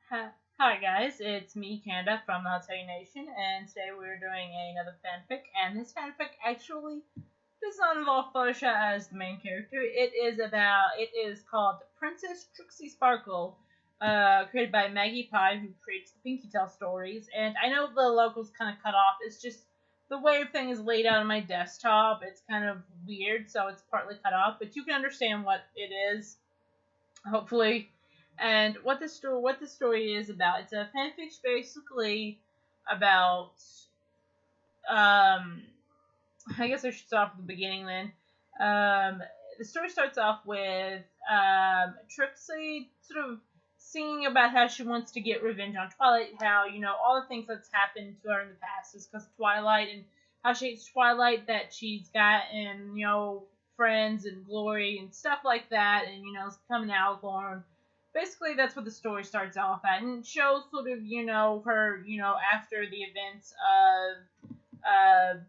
Hi guys, it's me, Canada from the Hot Nation, and today we're doing another fanfic, and this fanfic actually does not involve Fluttershy as the main character. It is called Princess Trixie Sparkle, created by Maggie Pye, who creates the Pinky Tale stories, and I know the logo's kind of cut off. It's just the way everything is laid out on my desktop. It's kind of weird, so it's partly cut off, but you can understand what it is, hopefully. And what the story is about. It's a fanfic basically about I guess I should start from the beginning then. The story starts off with Trixie sort of singing about how she wants to get revenge on Twilight, how, all the things that's happened to her in the past is because of Twilight, and how she hates Twilight, that she's gotten, friends and glory and stuff like that, and, becoming Alicorn. Basically, that's what the story starts off at, and it shows sort of, her, after the events of,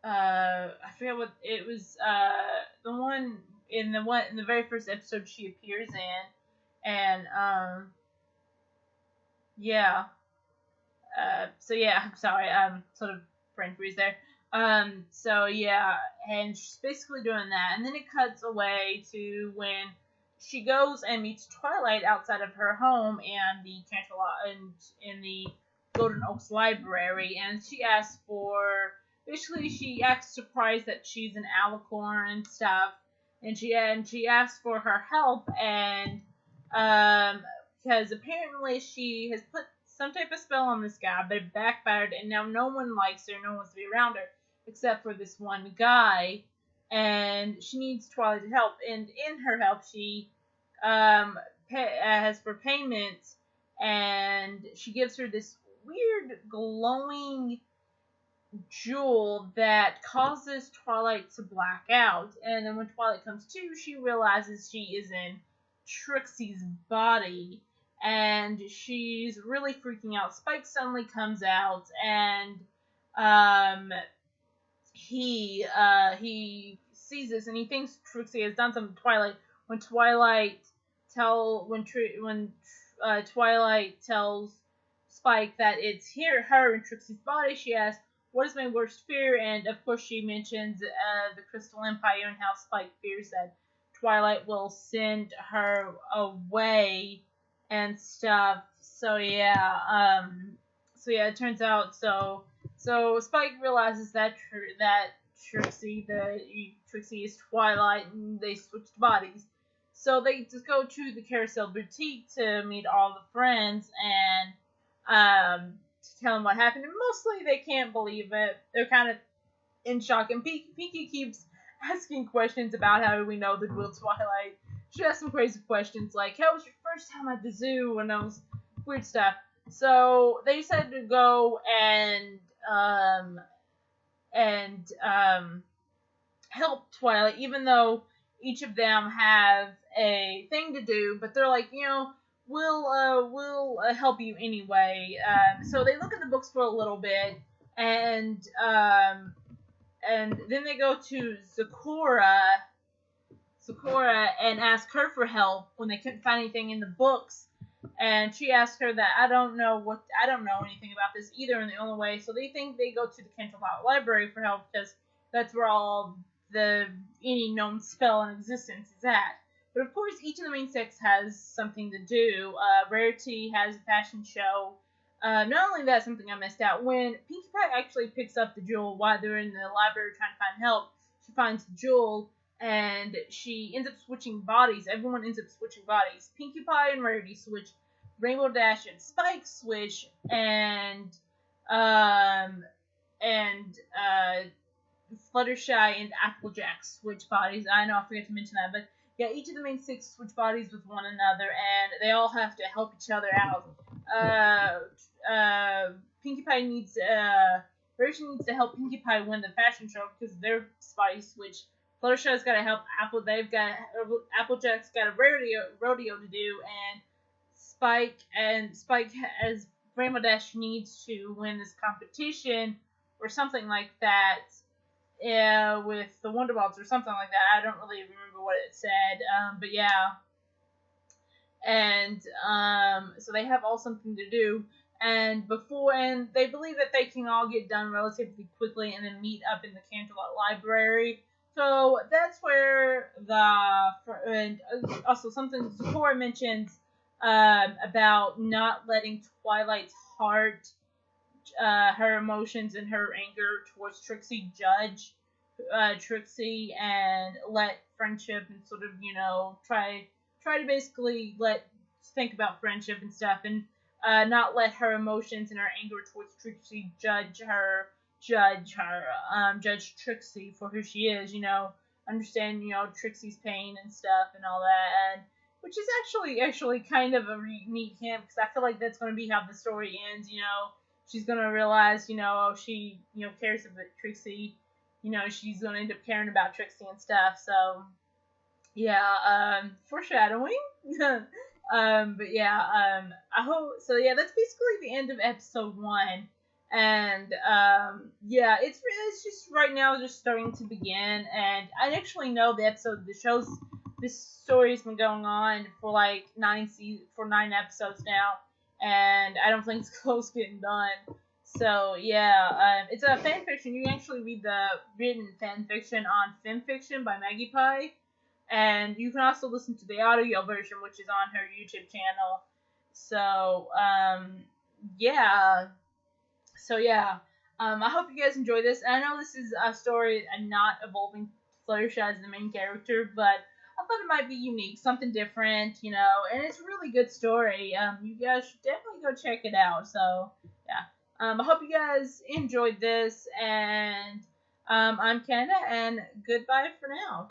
I forget what it was, the one in the very first episode she appears in, and, yeah, so yeah, I'm sorry, sort of brain freeze there. So yeah, and she's basically doing that, and then it cuts away to when she goes and meets Twilight outside of her home and the Canterlot and in the Golden Oaks Library, and she asks for, basically she acts surprised that she's an alicorn and stuff, and she asks for her help, and because apparently she has put some type of spell on this guy, but it backfired, and now no one likes her, no one wants to be around her except for this one guy, and she needs Twilight to help, and in her help she has for payment, and she gives her this weird glowing jewel that causes Twilight to black out, and then when Twilight comes to, she realizes she is in Trixie's body, and she's really freaking out. Spike suddenly comes out, and he sees this, and he thinks Trixie has done something to Twilight. When Twilight tells Spike that it's her in Trixie's body, she asks, "What is my worst fear?" And of course, she mentions the Crystal Empire and how Spike fears that Twilight will send her away and stuff. So yeah, it turns out so Spike realizes that Trixie is Twilight, and they switched bodies. So they just go to the Carousel Boutique to meet all the friends and to tell them what happened. And mostly they can't believe it. They're kind of in shock. And Pinky keeps asking questions about how do we know the real Twilight. She asks some crazy questions like, "How was your first time at the zoo?" and those weird stuff. So they decided to go and help Twilight, even though each of them have a thing to do, but they're like, we'll help you anyway. So they look in the books for a little bit, and then they go to Sakura and ask her for help when they couldn't find anything in the books. And she asked her that I don't know anything about this either, and the only way, so they think they go to the Canterlot Library for help because that's where all any known spell in existence is at. But of course, each of the main six has something to do. Rarity has a fashion show. Not only that, something I missed out. When Pinkie Pie actually picks up the jewel while they're in the library trying to find help, she finds the jewel, and she ends up switching bodies. Everyone ends up switching bodies. Pinkie Pie and Rarity switch. Rainbow Dash and Spike switch, and Fluttershy and Applejack switch bodies. I know I forgot to mention that, but yeah, each of the main six switch bodies with one another, and they all have to help each other out. Pinkie Pie needs Rarity needs to help Pinkie Pie win the fashion show because their bodies switch. Fluttershy's got to help Applejack's got a rodeo to do, and Spike as Rainbow Dash needs to win this competition or something like that, with the Wonderballs or something like that. I don't really remember what it said, but yeah. and so they have all something to do. And they believe that they can all get done relatively quickly and then meet up in the Canterlot Library. So that's where and also something Zipporah mentions about not letting Twilight's heart, her emotions and her anger towards Trixie judge Trixie, and let friendship and sort of try to basically think about friendship and stuff, and not let her emotions and her anger towards Trixie judge Trixie for who she is. Understand Trixie's pain and stuff and all that, and which is actually kind of a neat hint, because I feel like that's going to be how the story ends. She's going to realize she cares about Trixie. She's going to end up caring about Trixie and stuff. So yeah, foreshadowing. But yeah, I hope so. Yeah, that's basically the end of episode 1, and yeah, it's just right now just starting to begin, and I actually know this story's been going on for like 9 episodes now, and I don't think it's close to getting done. So yeah, it's a fan fiction. You can actually read the written fan fiction on Fanfiction by Maggie Pie. And you can also listen to the audio version, which is on her YouTube channel. So, yeah. So, yeah. I hope you guys enjoy this. And I know this is a story not involving Fluttershy as the main character, but I thought it might be unique, something different, and it's a really good story. You guys should definitely go check it out. So, yeah. I hope you guys enjoyed this, and I'm Canada, and goodbye for now.